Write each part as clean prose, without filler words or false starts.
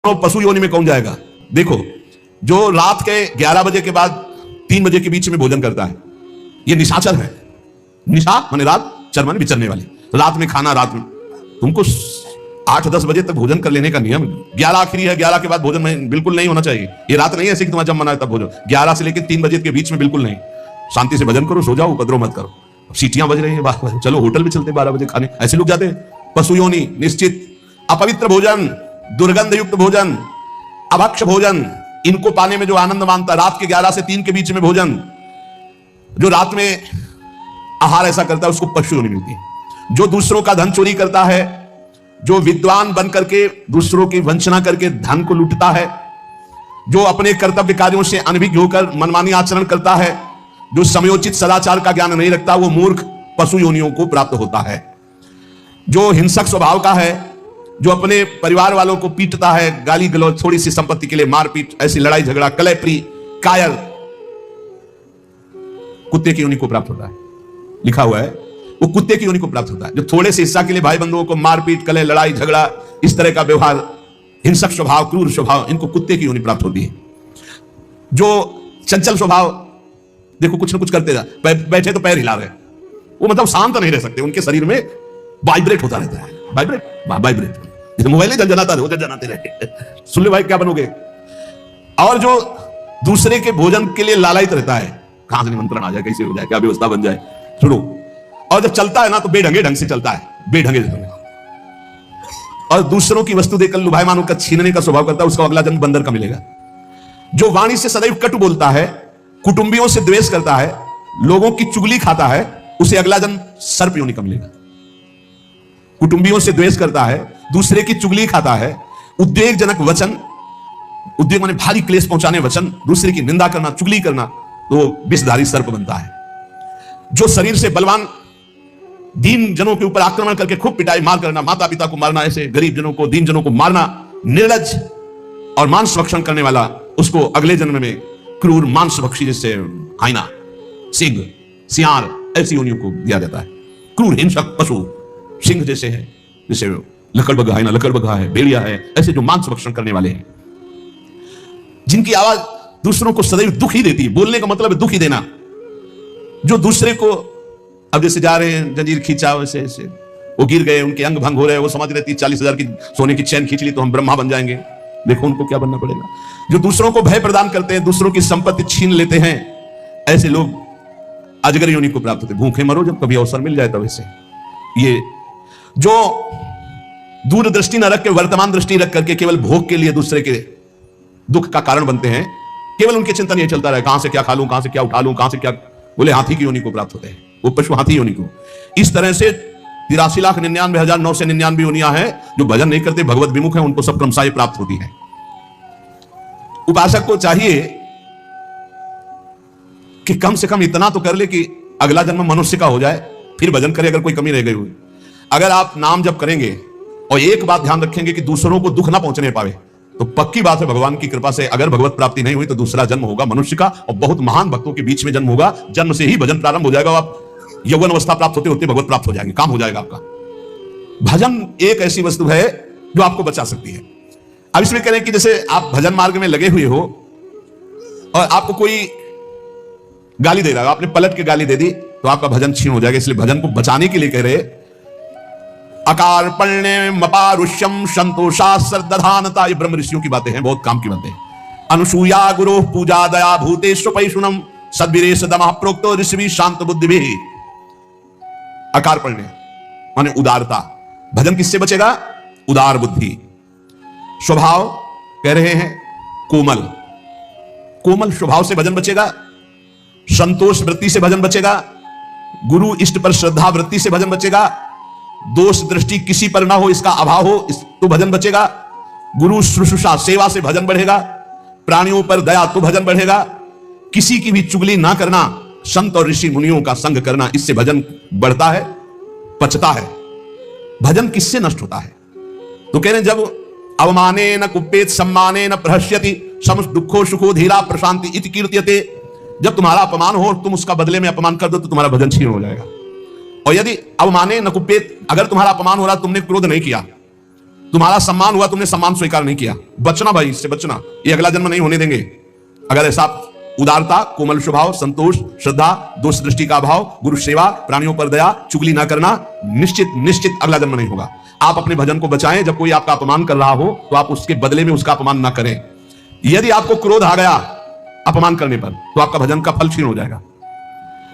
तो पशु योनि में कौन जाएगा? देखो, जो रात के 11 बजे के बाद 3 बजे के बीच में भोजन करता है, ये निशाचर है। निशा माने रात, चर माने विचरने वाले। रात में खाना, रात में तुमको 8-10 बजे तक भोजन कर लेने का नियम। 11 आखिरी है, 11 के बाद भोजन में बिल्कुल नहीं होना चाहिए। ये रात नहीं है ऐसे कि तुम्हारा जब मना है तब भोजन। 11 से लेकर 3 बजे के बीच में बिल्कुल नहीं। शांति से भजन करो, सो जाओ, उपद्रव मत करो। सीटियां बज रही है, चलो होटल में चलते 12 बजे खाने, ऐसे लोग जाते हैं। पशु योनि निश्चित। अपवित्र भोजन, दुर्गंध युक्त भोजन, अभक्ष भोजन, इनको पाने में जो आनंद मानता, रात के 11 से 3 के बीच में भोजन, जो रात में आहार ऐसा करता है, उसको पशु योनि मिलती है। जो दूसरों का धन चोरी करता है, जो विद्वान बन करके दूसरों की वंचना करके धन को लूटता है, जो अपने कर्तव्य कार्यों से अनभिज्ञ होकर मनमानी आचरण करता है, जो समयोचित सदाचार का ज्ञान नहीं रखता, वो मूर्ख पशु योनियों को प्राप्त होता है। जो हिंसक स्वभाव का है, जो अपने परिवार वालों को पीटता है, गाली गलौज, थोड़ी सी संपत्ति के लिए मारपीट, ऐसी लड़ाई झगड़ा, कलहप्रिय, कायर, कुत्ते की योनि को प्राप्त होता है। लिखा हुआ है वो कुत्ते की योनि को प्राप्त होता है। जो थोड़े से हिस्सा के लिए भाई बंधुओं को मारपीट, कलह, लड़ाई झगड़ा, इस तरह का व्यवहार, हिंसक स्वभाव, क्रूर स्वभाव, इनको कुत्ते की योनि प्राप्त होती है। जो चंचल स्वभाव, देखो कुछ ना कुछ करते जा, बैठे तो पैर हिला रहे, वो मतलब शांत नहीं रह सकते, उनके शरीर में वाइब्रेट होता रहता है। वाइब्रेट जैसे मोबाइल जनाता रहे, जनाते रहे, सुन ले भाई क्या बनोगे। और जो दूसरे के भोजन के लिए लालायित रहता है, कहां से निमंत्रण आ जाए, कैसे हो जाए, क्या व्यवस्था बन जाए, सुनो। और जब चलता है ना तो बेढंगे ढंग से चलता है, बेढंगे ढंग। और दूसरों की वस्तु देकर लुभायमान होकर छीनने का स्वभाव करता है, उसका अगला जन्म बंदर का मिलेगा। जो वाणी से सदैव कटु बोलता है, कुटुंबियों से द्वेष करता है, लोगों की चुगली खाता है, उसे अगला जन्म सर्प योनि का मिलेगा। कुटुंबियों से द्वेष करता है, दूसरे की चुगली खाता है, उद्वेगजनक वचन, उद्वेग माने भारी क्लेश पहुंचाने वचन, दूसरे की निंदा करना, चुगली करना, तो विषधारी सर्प बनता है। जो शरीर से बलवान दीन जनों के ऊपर आक्रमण करके खूब पिटाई मार करना, माता पिता को मारना, ऐसे गरीब जनों को, दीन जनों को मारना, निर्लज और मांस भक्षण करने वाला, उसको अगले जन्म में क्रूर मांस भक्षी, जैसे हाइना, सिंह, सियार, ऐसी योनियों को दिया जाता है। क्रूर हिंसक पशु सिंह जैसे है, जैसे लकड़बग्घा है ना, लकड़बग्घा है, भेड़िया है, ऐसे जो मांस भक्षण करने वाले हैं, जिनकी आवाज दूसरों को सदैव दुख ही देती है। बोलने का मतलब है दुख ही देना। जो दूसरे को, अब जैसे जा रहे हैं, जंजीर खींचा, वैसे ऐसे वो गिर गए, उनके अंग भंग हो रहे हैं, वो समझ रहे 30-40 हजार की सोने की चैन खींच ली तो हम ब्रह्मा बन जाएंगे। देखो उनको क्या बनना पड़ेगा। जो दूसरों को भय प्रदान करते हैं, दूसरों की संपत्ति छीन लेते हैं, ऐसे लोग अजगर योनि को प्राप्त होते। भूखे मरो जब कभी अवसर मिल जाए तब। ऐसे ये जो दूरदृष्टि न रख के वर्तमान दृष्टि रख करके केवल भोग के लिए दूसरे के दुख का कारण बनते हैं, केवल उनके चिंतन ये चलता रहे, कहां से क्या खा लूं, कहां से क्या उठा लूं, कहां से क्या, बोले हाथी की योनि को प्राप्त होते हैं, वो पशु हाथी योनि को। इस तरह से 83,99,999 योनियां हैं। जो भजन नहीं करते, भगवत विमुख हैं, उनको सब क्रमशः प्राप्त होती है। उपासक को चाहिए कि कम से कम इतना तो कर ले कि अगला जन्म मनुष्य का हो जाए, फिर भजन करे अगर कोई कमी रह गई हुई। अगर आप नाम जप करेंगे और एक बात ध्यान रखेंगे कि दूसरों को दुख ना पहुंचने पावे, तो पक्की बात है भगवान की कृपा से अगर भगवत प्राप्ति नहीं हुई तो दूसरा जन्म होगा मनुष्य का, और बहुत महान भक्तों के बीच में जन्म होगा। जन्म से ही भजन प्रारंभ हो जाएगा, आप यौवन अवस्था प्राप्त होते होते भगवत प्राप्त हो जाएंगे, काम हो जाएगा आपका। भजन एक ऐसी वस्तु है जो आपको बचा सकती है। अब इसमें कह रहे हैं कि जैसे आप भजन मार्ग में लगे हुए हो और आपको कोई गाली दे रहा है, आपने पलट के गाली दे दी तो आपका भजन छीन हो जाएगा। इसलिए भजन को बचाने के लिए कह रहे, अकार पण्य मपारुष्यम संतोषा सर्दधानता, ये ब्रह्म ऋषियों की बातें हैं, बहुत काम की बातें। अनुसूया गुरु पूजा दया भूतेषु पैशुनम सद्वीरेश दमः प्रोक्तो ऋषि शांत बुद्धि भी। अकार पण्य माने उदारता। भजन किससे बचेगा? उदार बुद्धि। स्वभाव कह रहे हैं कोमल, कोमल स्वभाव से भजन बचेगा। संतोष वृत्ति से भजन बचेगा। गुरु इष्ट पर श्रद्धा वृत्ति से भजन बचेगा। दोष दृष्टि किसी पर ना हो, इसका अभाव हो, तो भजन बचेगा। गुरु शुश्रूषा सेवा से भजन बढ़ेगा। प्राणियों पर दया तो भजन बढ़ेगा। किसी की भी चुगली ना करना, संत और ऋषि मुनियों का संग करना, इससे भजन बढ़ता है, पचता है। भजन किससे नष्ट होता है? तो कह रहे हैं जब अवमाने न कुप्पेत सम्माने न प्रहस्यति सम दुखो सुखो धीरा प्रशांति इति कीर्त्यते। जब तुम्हारा अपमान हो, तुम उसका बदले में अपमान कर दो तो तुम्हारा भजन छीन हो जाएगा। और यदि अवमाने न कुप्पेत, अगर तुम्हारा अपमान हो रहा, तुमने क्रोध नहीं किया, तुम्हारा सम्मान हुआ, तुमने सम्मान स्वीकार नहीं किया, बचना भाई, इससे बचना, ये अगला जन्म नहीं होने देंगे। अगर ऐसा उदारता, कोमल स्वभाव, संतोष, श्रद्धा, दोष दृष्टि का अभाव, गुरु सेवा, प्राणियों पर दया, चुगली ना करना, निश्चित निश्चित अगला जन्म नहीं होगा। आप अपने भजन को बचाएं। जब कोई आपका अपमान कर रहा हो तो आप उसके बदले में उसका अपमान ना करें। यदि आपको क्रोध आ गया अपमान करने पर तो आपका भजन का फल क्षीण हो जाएगा।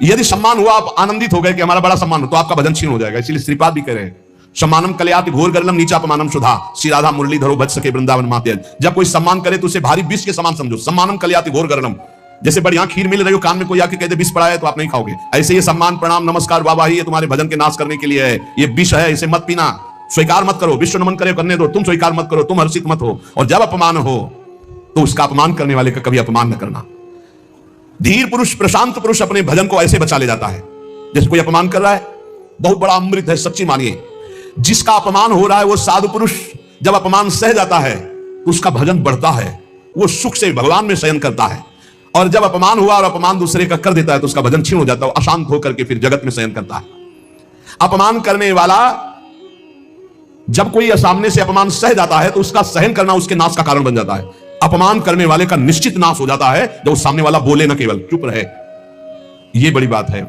यदि सम्मान हुआ, आप आनंदित हो गए कि हमारा बड़ा सम्मान हो, तो आपका भजन क्षीण हो जाएगा। इसलिए श्रीपाद भी कह रहे हैं, सम्मानम कलयाति घोर गर्लम नीचा अपमानम सुधा, श्री राधा मुरली धरो बच सके वृंदावन माते। जब कोई सम्मान करे तो उसे भारी विष के समान समझो। सम्मानम कलयाति घोर गर्लम, जैसे बढ़िया खीर मिल रही हो, कान में कोई आके कहते विष पड़ा है तो आप नहीं खाओगे, ऐसे ये सम्मान, प्रणाम, नमस्कार, वाहवाही, ये तुम्हारे भजन के नाश करने के लिए है, ये विष है, इसे मत पीना, स्वीकार मत करो। विश्व नमन करे करने दो, तुम स्वीकार मत करो, तुम हर्षित मत हो। और जब अपमान हो तो उसका अपमान करने वाले का कभी अपमान न करना। धीर पुरुष, प्रशांत पुरुष अपने भजन को ऐसे बचा ले जाता है। जैसे कोई अपमान कर रहा है, बहुत बड़ा अमृत है, सच्ची मानिए। जिसका अपमान हो रहा है वो साधु पुरुष जब अपमान सह जाता है तो उसका भजन बढ़ता है, वो सुख से भगवान में शयन करता है। और जब अपमान हुआ और अपमान दूसरे का कर देता है तो उसका भजन क्षीण हो जाता है, अशांत होकर के फिर जगत में शयन करता है। अपमान करने वाला जब कोई सामने से अपमान सह जाता है तो उसका सहन करना उसके नाश का कारण बन जाता है। अपमान करने वाले का निश्चित नाश हो जाता है जब उस सामने वाला बोले ना, केवल चुप रहे। यह बड़ी बात है,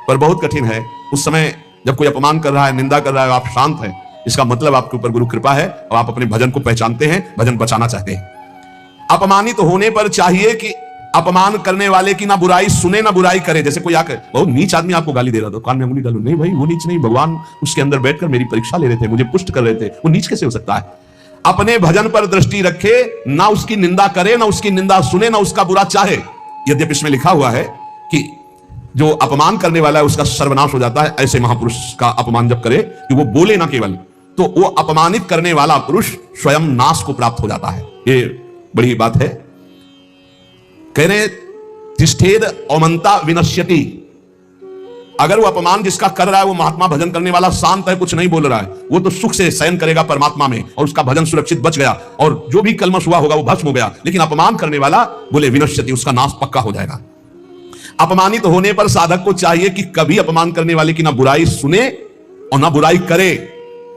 पर बहुत कठिन है। उस समय जब कोई अपमान कर रहा है, निंदा कर रहा है, आप शांत हैं, इसका मतलब आपके ऊपर गुरु कृपा है और आप अपने भजन को पहचानते हैं, भजन बचाना चाहते हैं। अपमानित होने पर चाहिए कि अपमान करने वाले की ना बुराई सुने ना बुराई करे। जैसे कोई आकर बहुत नीच आदमी आपको गाली दे रहा था, कान में उंगली डालो, नहीं भाई वो नीच नहीं, भगवान उसके अंदर बैठकर मेरी परीक्षा ले रहे थे, मुझे पुष्ट कर रहे थे, वो नीच कैसे हो सकता है। अपने भजन पर दृष्टि रखे, ना उसकी निंदा करे, ना उसकी निंदा सुने, ना उसका बुरा चाहे। यद्यपि इसमें लिखा हुआ है कि जो अपमान करने वाला है उसका सर्वनाश हो जाता है, ऐसे महापुरुष का अपमान जब करे कि वो बोले ना केवल, तो वो अपमानित करने वाला पुरुष स्वयं नाश को प्राप्त हो जाता है। ये बड़ी बात है। कह रहे तिष्ठेद औमंता विनश्यति। अगर वो अपमान जिसका कर रहा है वो महात्मा भजन करने वाला शांत है, कुछ नहीं बोल रहा है, वो तो सुख से शयन करेगा परमात्मा में और उसका भजन सुरक्षित बच गया और जो भी कलमश हुआ होगा वो भस्म हो गया। लेकिन अपमान करने वाला बोले विनश्यति, उसका नाश पक्का हो जाएगा। अपमानित होने पर साधक को चाहिए कि कभी अपमान करने वाले की ना बुराई सुने और ना बुराई करे,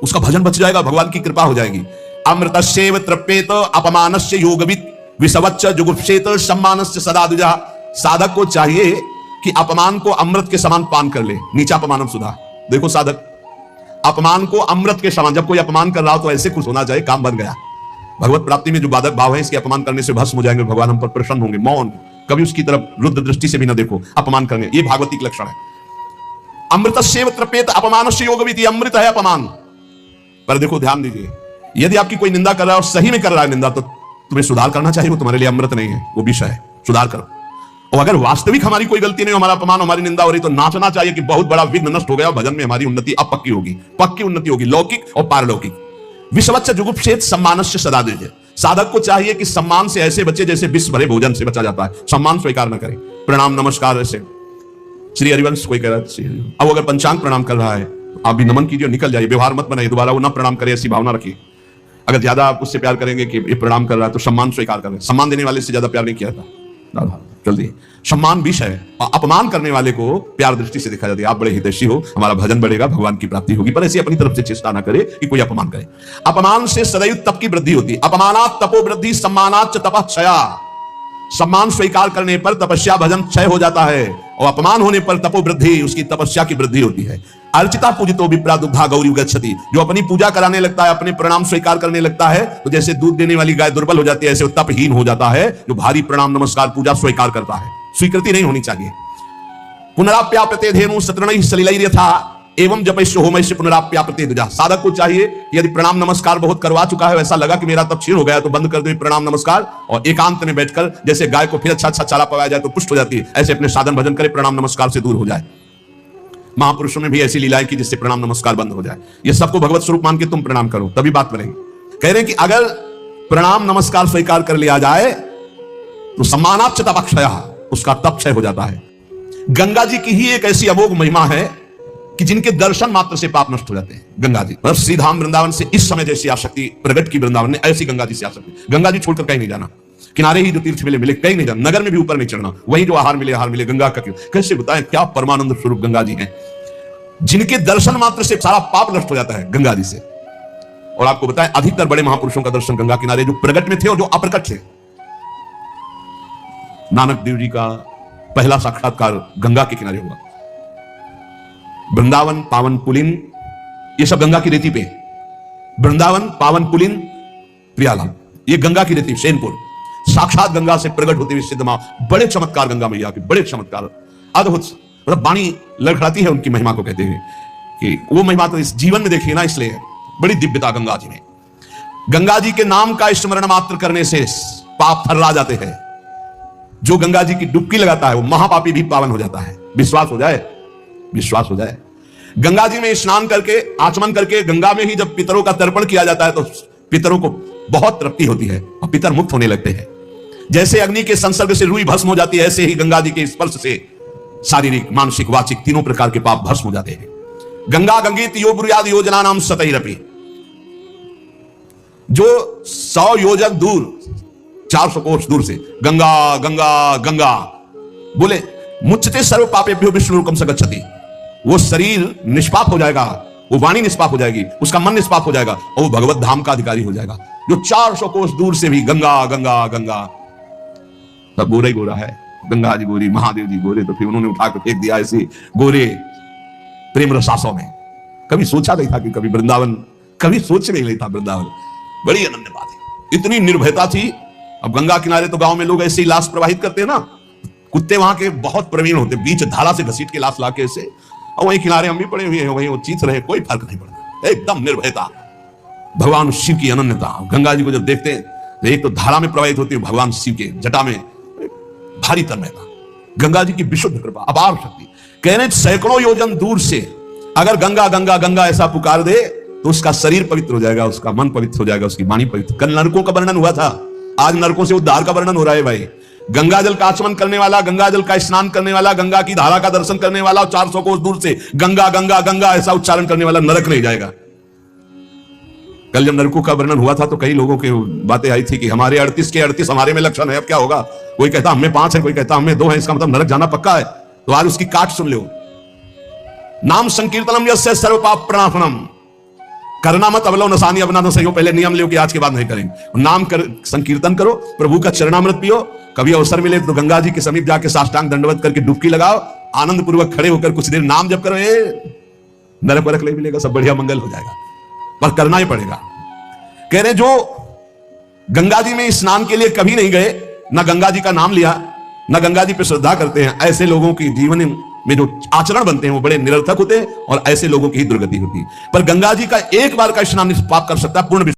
उसका भजन बच जाएगा, भगवान की कृपा हो जाएगी। अमृतस्यैव तृप्येत अपमानस्य योगवित् विषवच्च जुगुप्सेत सम्मानस्य सदा द्विजा। साधक को चाहिए कि अपमान को अमृत के समान पान कर ले, नीचा अपमानम सुधा। देखो साधक, अपमान को अमृत के समान, जब कोई अपमान कर रहा हो तो ऐसे खुश होना चाहिए, काम बन गया। भगवत प्राप्ति में जो बाधक भाव है इसके अपमान करने से भस्म हो जाएंगे, भगवान हम पर प्रसन्न होंगे। मौन, कभी उसकी तरफ रुद्र दृष्टि से भी ना देखो, अपमान करने, ये भागवती लक्षण है। अमृतस्यैव तृप्येत अपमानस्य योगवित्, अमृत है अपमान। पर देखो ध्यान दीजिए, यदि आपकी कोई निंदा कर रहा है और सही में कर रहा है निंदा, तो तुम्हें सुधार करना चाहिए, वो तुम्हारे लिए अमृत नहीं है, वो विष है, सुधार करो। और अगर वास्तविक हमारी कोई गलती नहीं, हमारा अपमान, हमारी निंदा हो रही, तो नाचना चाहिए कि बहुत बड़ा विघ्न नष्ट हो गया, भजन में हमारी उन्नति अब पक्की होगी, पक्की उन्नति होगी, लौकिक और पारलौकिक। विषवच्च जुगुप्सेत सम्मानस्य सदा द्विजा। साधक को चाहिए कि सम्मान से ऐसे बचे जैसे विष भरे भोजन से बचा जाता है, सम्मान स्वीकार न करे, प्रणाम नमस्कार ऐसे। श्री हरिवंश कोई कह रहा है, अब अगर पंचांग प्रणाम कर रहा है आप भी नमन कीजिए, निकल जाइए, व्यवहार मत बनाइए, दोबारा वो ना प्रणाम करे, ऐसी भावना रखिए। अगर ज्यादा आप उससे प्यार करेंगे कि ये प्रणाम कर रहा है तो सम्मान स्वीकार करें। सम्मान देने वाले से ज्यादा प्यार नहीं किया था, जल्दी। सम्मान विष है और अपमान करने वाले को प्यार दृष्टि से देखा जाता है। आप बड़े हितैषी हो, हमारा भजन बढ़ेगा, भगवान की प्राप्ति होगी, पर ऐसी अपनी तरफ से चेष्टा ना करे कि कोई अपमान करे। अपमान से सदैव तप की वृद्धि होती है। अपमानात् तपो वृद्धि, सम्मानात् तपः क्षया। सम्मान स्वीकार करने पर तपस्या भजन क्षय हो जाता है और अपमान होने पर तपो वृद्धि, उसकी तपस्या की वृद्धि होती है। अर्चिता पूजितो विप्रा दुग्धा गौरी गच्छति। जो अपनी पूजा कराने लगता है, अपने प्रणाम स्वीकार करने लगता है, तो जैसे दूध देने वाली गाय दुर्बल हो जाती है, ऐसे वो तपहीन हो जाता है जो भारी प्रणाम नमस्कार पूजा स्वीकार करता है। स्वीकृति नहीं होनी चाहिए। पुनराप्याप्यते धेनु सतरणैः सलिलैर्यथा एवं जपैश्च होमैश्च पुनराप्याप्यते द्विजा। साधक को चाहिए कि यदि प्रणाम नमस्कार बहुत करवा चुका है, ऐसा लगा कि मेरा तप क्षीण हो गया, तो बंद कर दे प्रणाम नमस्कार और एकांत में बैठकर जैसे गाय को फिर अच्छा चारा पवाया जाए तो पुष्ट हो जाती है, ऐसे अपने साधन भजन करे, प्रणाम नमस्कार से दूर हो जाए। महापुरुषों ने भी ऐसी लीलाएं की जिससे प्रणाम नमस्कार बंद हो जाए। ये सबको भगवत स्वरूप मान के तुम प्रणाम करो, तभी बात बनेगी। कह रहे हैं कि अगर प्रणाम नमस्कार स्वीकार कर लिया जाए तो सम्मानाच्च तपक्षयः, उसका तप क्षय हो जाता है। गंगा जी की ही एक ऐसी अमोघ महिमा है कि जिनके दर्शन मात्र से पाप नष्ट हो जाते हैं। गंगा जी मतलब श्रीधाम वृंदावन से इस समय जैसी आसक्ति प्रकट की वृंदावन ने, ऐसी गंगा जी से आसक्ति। गंगा जी छोड़कर कहीं नहीं जाना, किनारे ही जो तीर्थ मिले मिले, कहीं नहीं जाना, नगर में भी ऊपर नहीं चढ़ना, वहीं जो आहार मिले गंगा का। कैसे बताएं क्या परमानंद स्वरूप गंगा जी हैं, जिनके दर्शन मात्र से सारा पाप नष्ट हो जाता है गंगा जी से। और आपको बताएं, अधिकतर बड़े महापुरुषों का दर्शन गंगा किनारे, जो प्रकट में थे और जो अप्रकट थे। नानक देव जी का पहला साक्षात्कार गंगा के किनारे हुआ। वृंदावन, पावन पुलिन, ये सब गंगा की रेती पे। वृंदावन, पावन पुलिन, प्रियालाल, ये गंगा की रेती, सेनपुर। साक्षात गंगा से प्रकट होते हुए सिद्ध मां, बड़े चमत्कार गंगा मैया के, बड़े चमत्कार, अद्भुत। मतलब वाणी लड़खड़ाती है उनकी महिमा को, कहते हैं कि वो महिमा तो इस जीवन में देखिए ना, इसलिए बड़ी दिव्यता गंगा जी में। गंगा जी के नाम का स्मरण मात्र करने से पाप फर्रा जाते हैं। जो गंगा जी की डुबकी लगाता है वो महापापी भी पावन हो जाता है। विश्वास हो जाए, विश्वास हो जाए। गंगा जी में स्नान करके, आचमन करके, गंगा में ही जब पितरों का तर्पण किया जाता है तो पितरों को बहुत तृप्ति होती है और पितर मुक्त होने लगते हैं। जैसे अग्नि के संसर्ग से रुई भस्म हो जाती है, ऐसे ही गंगा जी के स्पर्श से शारीरिक, मानसिक, वाचिक तीनों प्रकार के पाप भस्म हो जाते हैं। गंगा गंगीत यो ब्रुयाद योजना नाम सतैरपि, जो 100 योजन दूर, 400 कोस दूर से गंगा गंगा गंगा बोले, मुच्यते सर्व पापेभ्यो विष्णुरूपम स गच्छति, वो शरीर निष्पाप हो जाएगा, वो वाणी निष्पाप हो जाएगी, उसका मन निष्पाप हो जाएगा और वो भगवत धाम का अधिकारी हो जाएगा। जो 400 कोस दूर से भी गंगा गंगा गंगा, सब गोरा ही गोरा है। गंगा जी गोरी, महादेव जी गोरे, तो फिर उन्होंने उठा कर फेंक दिया ऐसे गोरे प्रेम रसासों में। कभी सोचा नहीं था कि कभी वृंदावन, कभी सोच नहीं था वृंदावन। बड़ी अनन्य बात है, इतनी निर्भयता थी। अब गंगा किनारे तो गांव में लोग ऐसे ही लाश प्रवाहित करते हैं ना, कुत्ते वहां के बहुत प्रवीण होते, बीच धारा से घसीट के लाश लाके ऐसे, और वहीं किनारे हम भी पड़े हुए हैं, वहीं वो चीत रहे, कोई फर्क नहीं पड़ता, एकदम निर्भयता। भगवान शिव की अनन्यता। गंगा जी को जब देखते हैं तो एक तो धारा में प्रवाहित होती है, भगवान शिव के जटा में भारी तन्मयता। गंगा जी की विशुद्ध कृपा, अपार शक्ति। कहने सैकड़ों योजन दूर से अगर गंगा गंगा गंगा ऐसा पुकार दे तो उसका शरीर पवित्र हो जाएगा, उसका मन पवित्र हो जाएगा, उसकी वाणी पवित्र। कल नरकों का वर्णन हुआ था, आज नरकों से उद्धार का वर्णन हो रहा है भाई। गंगा जल का आचमन करने वाला, गंगा जल का स्नान करने वाला, गंगा की धारा का दर्शन करने वाला, 400 कोस दूर से गंगा गंगा गंगा ऐसा उच्चारण करने वाला नरक नहीं जाएगा। कल जब नरकों का वर्णन हुआ था तो कई लोगों की बातें आई थी कि हमारे 38 के 38 हमारे में लक्षण है, अब क्या होगा। कोई कहता हमें 5 है, कोई कहता हमें 2 है, इसका मतलब नरक जाना पक्का है। तो आज उसकी काट सुन लो। नाम संकीर्तनम यस्य सर्व पाप प्रणाशनम, करना मत अवलो नसानी अपना तो सही हो, पहले नियम लो कि आज के बाद नहीं करेंगे। नाम कर, संकीर्तन करो, प्रभु का चरणामृत पियो, कभी अवसर मिले तो गंगा जी के समीप जाके साष्टांग दंडवत करके डुबकी लगाओ, आनंद पूर्वक खड़े होकर कुछ देर नाम जप करो, नरक वरक नहीं मिलेगा, सब बढ़िया मंगल हो जाएगा, पर करना ही पड़ेगा। कह रहे जो गंगा जी में स्नान के लिए कभी नहीं गए, ना गंगा जी का नाम लिया, ना गंगा जी पे श्रद्धा करते हैं, ऐसे लोगों की जीवन में जो आचरण बनते हैं वो बड़े निरर्थक होते हैं और ऐसे लोगों की ही दुर्गति होती है। पर गंगा जी का एक बार का स्नान निष्पाप कर सकता है पूर्ण